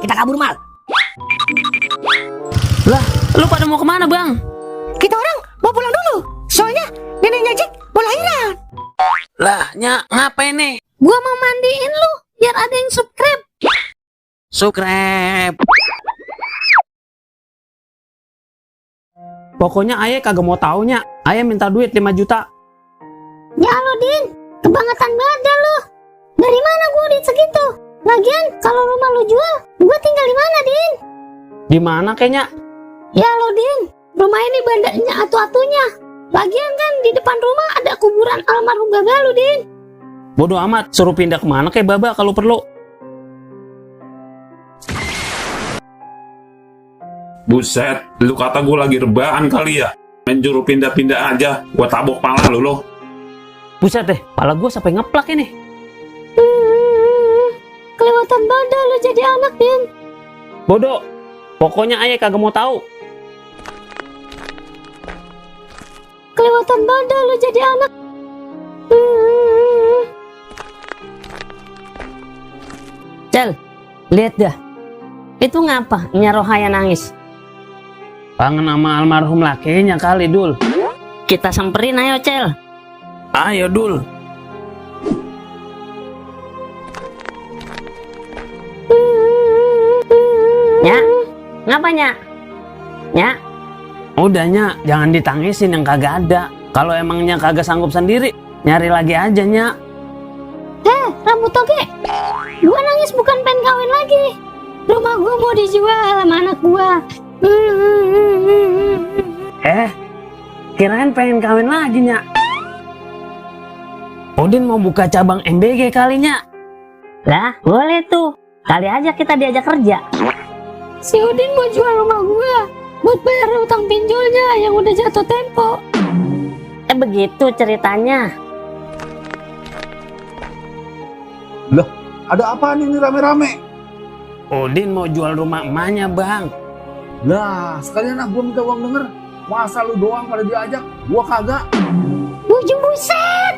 kita kabur mal. Lah, lu pada mau kemana bang? Kita orang mau pulang dulu. Soalnya neneknya Jack mau lahiran. Lah, ngapain nih? Gua mau mandiin lu biar ada yang subscribe. Subscribe. Pokoknya ayah kagak mau taunya. Ayah minta duit 5 juta. Ya lo Din, kebangetan banget dah lu. Dari mana gua duit segitu? Lagian kalau rumah lu jual, gua tinggal di mana Din? Di mana kayaknya? Ya lo Din, rumah ini bandanya atu-atunya. Lagian kan di depan rumah ada kuburan almarhum Baba lu Din. Bodoh amat, suruh pindah kemana kayak Baba kalau perlu. Buset, lu kata gue lagi rebahan kali ya? Main juru pindah-pindah aja, gue tabok pala lu lo. Buset deh, pala gue sampai ngeplak ini. Kelewatan badan lu jadi anak Din. Bodoh, pokoknya ayah kagak mau tahu. Kelewatan badan lu jadi anak. Cel, lihat dah. Itu ngapa Nya Rohaya nangis? Kangen sama almarhum lakinya kali, Dul. Kita samperin ayo, Cel. Ayo, Dul. Nya, ngapa Nya? Nya, Udah, Nya, jangan ditangisin yang kagak ada. Kalau emangnya kagak sanggup sendiri, nyari lagi aja, Nya. Rambut toge. Gua nangis bukan pengen kawin lagi. Rumah gua mau dijual sama anak gua. Kirain pengen kawin lagi, Nya. Udin mau buka cabang MBG kali, Nya. lah boleh tuh. Kali aja kita diajak kerja. Si Udin mau jual rumah gua buat bayar utang pinjolnya yang udah jatuh tempo. Begitu ceritanya. Loh, ada apa nih rame-rame? Udin mau jual rumah emaknya, Bang. Lah, sekalian gua minta uang denger. Masa lu doang pada diajak, gua kagak. Ujung buset.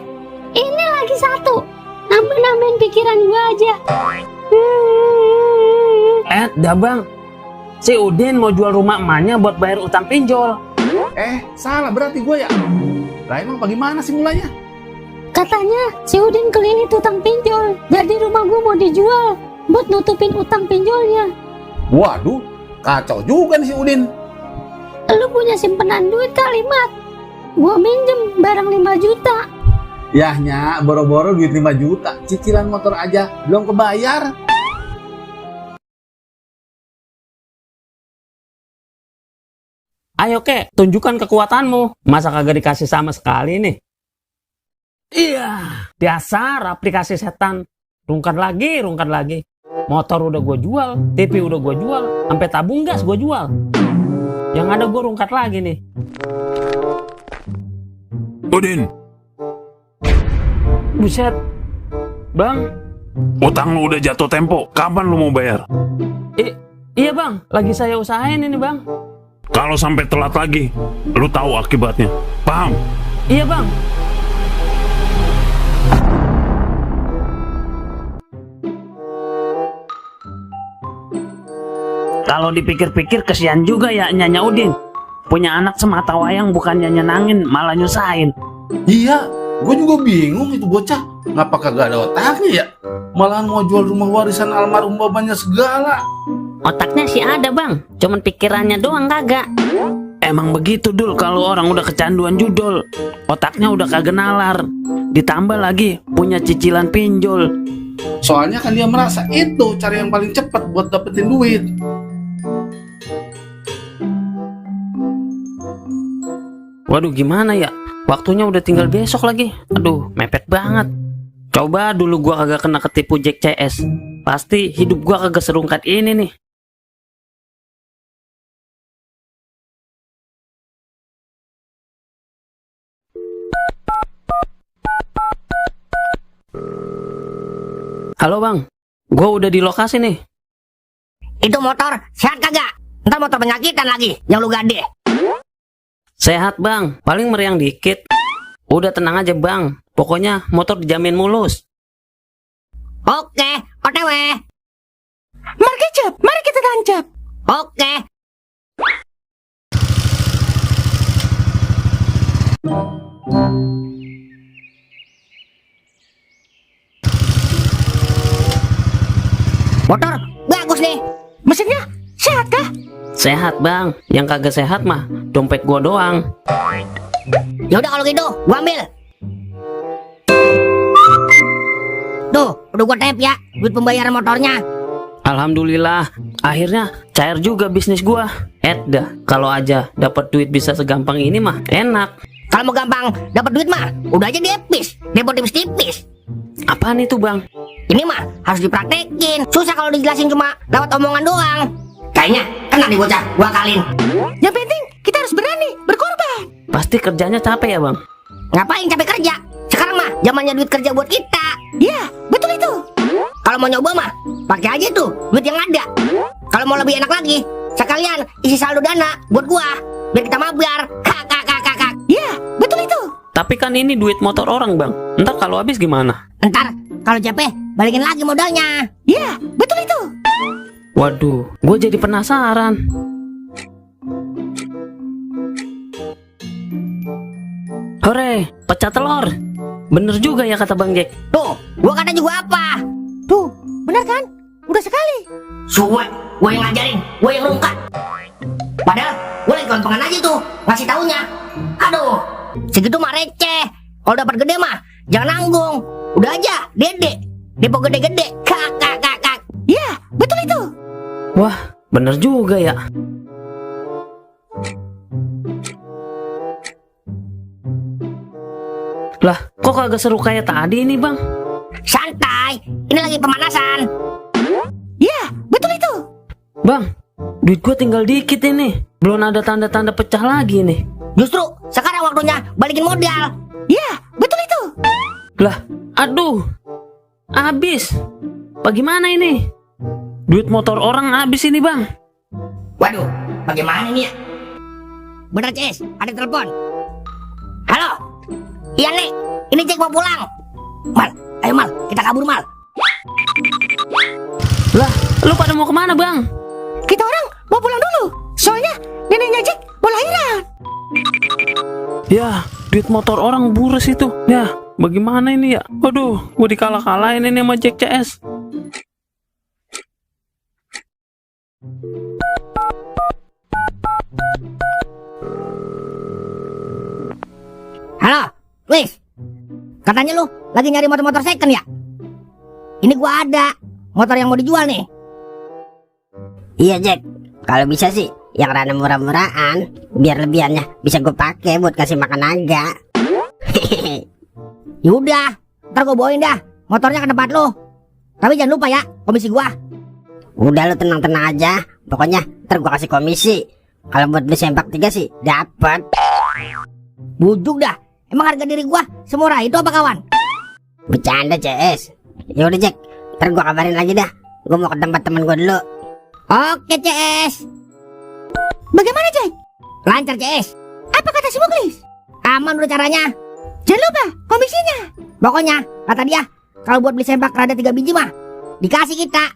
Ini lagi satu. Nambah-nambahin pikiran gua aja. Dah, Bang. Si Udin mau jual rumah emaknya buat bayar utang pinjol. Salah berarti gua ya. Lah emang bagaimana sih mulanya? Katanya si Udin kelilit utang pinjol. Jadi rumah gua mau dijual buat nutupin utang pinjolnya. Waduh, kacau juga nih si Udin. Lu punya simpenan duit kali, Mat? Gua minjem barang 5 juta. Yahnya, boro-boro duit 5 juta. Cicilan motor aja belum kebayar. Ayo, Kek, tunjukkan kekuatanmu. Masa kagak dikasih sama sekali nih? Iya, dasar aplikasi setan. Rungkat lagi. Motor udah gue jual, TV udah gue jual, sampai tabung gas gue jual. Yang ada gue rungkat lagi nih. Udin, Buset, Bang. utang lu udah jatuh tempo, kapan lu mau bayar? Iya, Bang, lagi saya usahain ini, Bang. Kalau sampai telat lagi, lu tahu akibatnya. Paham? Iya, Bang. Kalau dipikir-pikir kesian juga ya Nyanya Udin. Punya anak semata wayang bukannya nyenangin, malah nyusahin. Iya, gue juga bingung itu bocah. Ngapa kagak ada otaknya ya? Malahan mau jual rumah warisan almarhum babanya segala. Otaknya sih ada, Bang. Cuman pikirannya doang kagak. Emang begitu, Dul, kalau orang udah kecanduan judol. Otaknya udah kagak nalar. Ditambah lagi punya cicilan pinjol. Soalnya kan dia merasa itu cara yang paling cepat buat dapetin duit. Waduh, gimana ya? Waktunya udah tinggal besok lagi. Aduh, mepet banget. Coba dulu gua kagak kena ketipu Jack CS. Pasti hidup gua kagak serungkat ini nih. Halo, Bang. Gua udah di lokasi nih. Itu motor sehat kagak? Ntar motor penyakitan lagi yang lu gade. Sehat, Bang. Paling meriang dikit. Udah tenang aja, Bang. Pokoknya motor dijamin mulus. Oke, OTW. Mari kecap, mari Oke. Motor bagus nih. Mesinnya sehat kah? Sehat bang, yang kagak sehat mah dompet gua doang. Ya udah kalau gitu, gua ambil. Tuh, udah gua tap ya, duit pembayaran motornya. Alhamdulillah, akhirnya cair juga bisnis gua. Dah, kalau aja dapat duit bisa segampang ini mah enak. Kalau mau gampang dapat duit mah, udah aja diepis, depot tipis-tipis. Apaan itu bang? Ini mah harus dipraktekin. Susah kalau dijelasin cuma lewat omongan doang. Kayaknya kena nih bocah, gua akalin. Yang penting kita harus berani berkorban. Pasti kerjanya capek ya bang? Ngapain capek kerja? Sekarang mah zamannya duit kerja buat kita. Iya, betul itu. Kalau mau nyoba mah, pakai aja tuh duit yang ada. Kalau mau lebih enak lagi, sekalian isi saldo dana buat gua, biar kita mabar. Kakak. Iya, betul itu. Tapi kan ini duit motor orang bang. Ntar kalau habis gimana? Ntar kalau capek, balikin lagi modalnya. Iya, betul itu. Waduh, gue jadi penasaran. Hore, pecah telur. Bener juga ya kata Bang Jack. Tuh, gua kata juga apa? Tuh, benar kan? Udah sekali. Suwe, gua yang ngajarin, gua yang rungkat. Padahal gua lagi kontongan aja tuh, ngasih taunya. Aduh, segitu mah receh. Kalau dapat gede mah, jangan nanggung. Udah aja, dede. Depo gede-gede. Kak. Iya, betul itu. Wah, bener juga ya. Lah, kok kagak seru kayak tadi ini bang? Santai, ini lagi pemanasan. Iya, betul itu. Bang, duit gue tinggal dikit ini. Belum ada tanda-tanda pecah lagi nih. Justru sekarang waktunya balikin modal. Iya, betul itu. Lah, aduh, habis. Bagaimana ini? Duit motor orang habis ini bang. Waduh, bagaimana ini ya? Bener Cis, ada telepon. Halo, iya nek, ini Jack mau pulang. Mal, ayo Mal, kita kabur Mal. Lah, lu pada mau kemana bang? Kita orang mau pulang dulu, soalnya neneknya Jack mau lahiran. Ya, duit motor orang bures itu. Ya, bagaimana ini ya? Waduh, gue dikalah-kalahin ini sama Jack CS. Halo, Wis. Katanya lu lagi nyari motor-motor second ya? Ini gua ada motor yang mau dijual nih. Iya Jack, kalau bisa sih yang rada murah-murahan, biar lebihannya bisa gue pakai buat kasih makan naga. Yaudah, ntar gua bawain dah motornya ke tempat lu. Tapi jangan lupa ya, komisi gua. Udah lu tenang-tenang aja, pokoknya ntar gue kasih komisi. Kalau buat beli sempak 3 sih dapat. Bujuk dah, emang harga diri gua semurah itu apa kawan? Bercanda CS. Yaudah Jack, ntar gue kabarin lagi dah. Gue mau ke tempat temen gue dulu. Oke CS. Bagaimana Jack? Lancar CS. Apa kata si Muklis? Aman udah caranya. Jangan lupa komisinya. Pokoknya kata dia, kalau buat beli sempak rada 3 biji mah dikasih kita.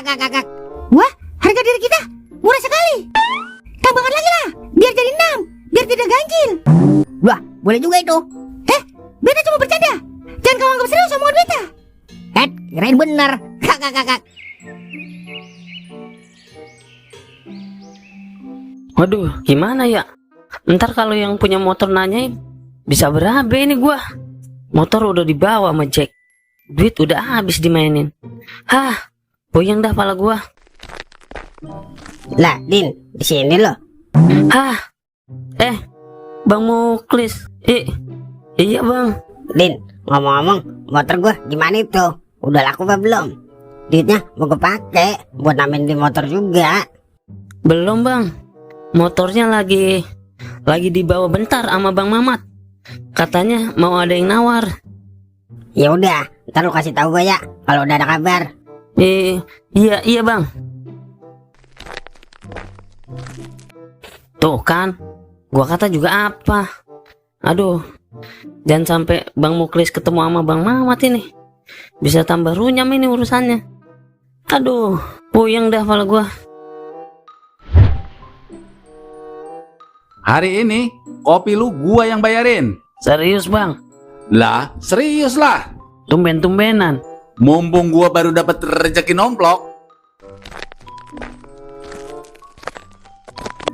Kakak. Wah, harga diri kita murah sekali. Tambahkan lagi lah, biar jadi 6, biar tidak ganjil. Wah, boleh juga itu. Beta cuma bercanda. Jangan kau anggap serius omongan beta. Kirain bener. Kakak. Waduh, gimana ya? Ntar kalau yang punya motor nanyain, bisa berapa ini gua? Motor udah dibawa sama Jack. Duit udah habis dimainin. Hah, puyeng dah pala gua. Lah Din, di sini loh. Hah, Bang Muklis. Iya bang. Din, ngomong-ngomong, motor gue gimana itu? Udah laku apa belum? Duitnya mau gue pakai buat nambahin di motor juga. Belum bang. Motornya lagi dibawa bentar sama Bang Mamat. Katanya mau ada yang nawar. Ya udah, ntar lu kasih tahu gue ya kalau udah ada kabar. Iya bang. Tuh kan, gua kata juga apa. Aduh, jangan sampai Bang Muklis ketemu sama Bang Mamat ini. Bisa tambah runyam ini urusannya. Aduh, puyeng dah kepala gua. Hari ini kopi lu gua yang bayarin. Serius bang? Lah, serius lah. Tumben-tumbenan. Mumpung gua baru dapat rezeki nomplok.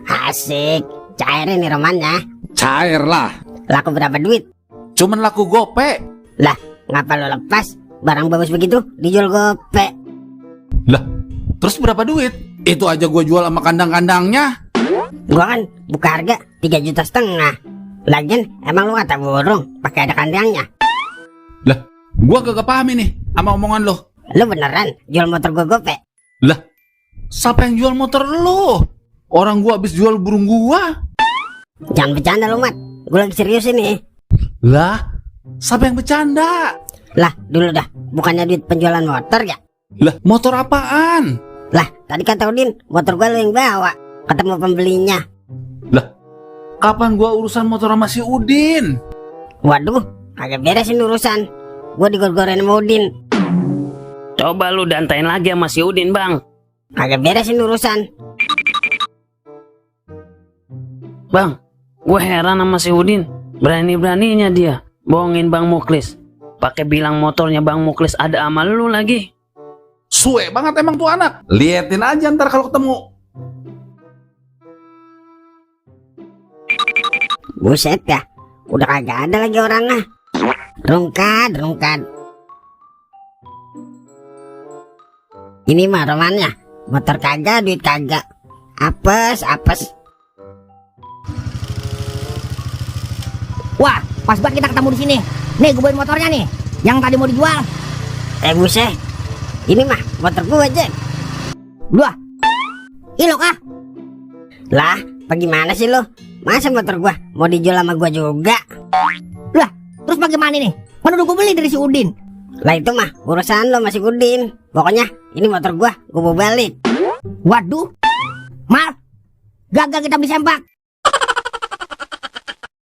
Asik. Cair ini romannya. Cair lah. Laku berapa duit? Cuman laku gope. Lah, ngapa lo lepas? Barang bagus begitu dijual gope. Lah, terus berapa duit? Itu aja gua jual sama kandang-kandangnya. Gua kan buka harga 3,5 juta. Lagian emang lu kata burung pakai ada kandangnya. Lah, gua gak paham ini sama omongan lo. Lu beneran jual motor gua gope? Lah, siapa yang jual motor lo? Orang gua habis jual burung gua. Jangan bercanda lu, Mat. Gua lagi serius ini. Lah, siapa yang bercanda? Lah, dulu dah. Bukannya duit penjualan motor ya? Lah, motor apaan? Lah, tadi kata Udin, motor gua lu yang bawa. Ketemu pembelinya. Lah, kapan gua urusan motor sama si Udin? Waduh, kagak beresin urusan. Gua digor-gorin sama Udin. Coba lu dantain lagi sama si Udin bang. Kagak beresin urusan. Bang, gue heran sama si Udin. Berani-beraninya dia bohongin Bang Muklis. Pakai bilang motornya Bang Muklis ada sama lu lagi. Suwe banget emang tuh anak. Liatin aja ntar kalau ketemu. Buset ya, udah kagak ada lagi orangnya. Rungkad. Ini mah romannya. Motor kagak, duit kagak. Apes. Wah, pas banget kita ketemu di sini. Nih, gue bawain motornya nih, yang tadi mau dijual. Buset. Ini mah motor gua, Jack. Dua. Ilok ah. Lah, bagaimana sih lo? Masa motor gua mau dijual sama gua juga? Lah, terus bagaimana nih? Kan udah gue beli dari si Udin. Lah itu mah urusan lo masih Udin. Pokoknya ini motor gua mau balik. Waduh. Mal, gagal kita beli sempak.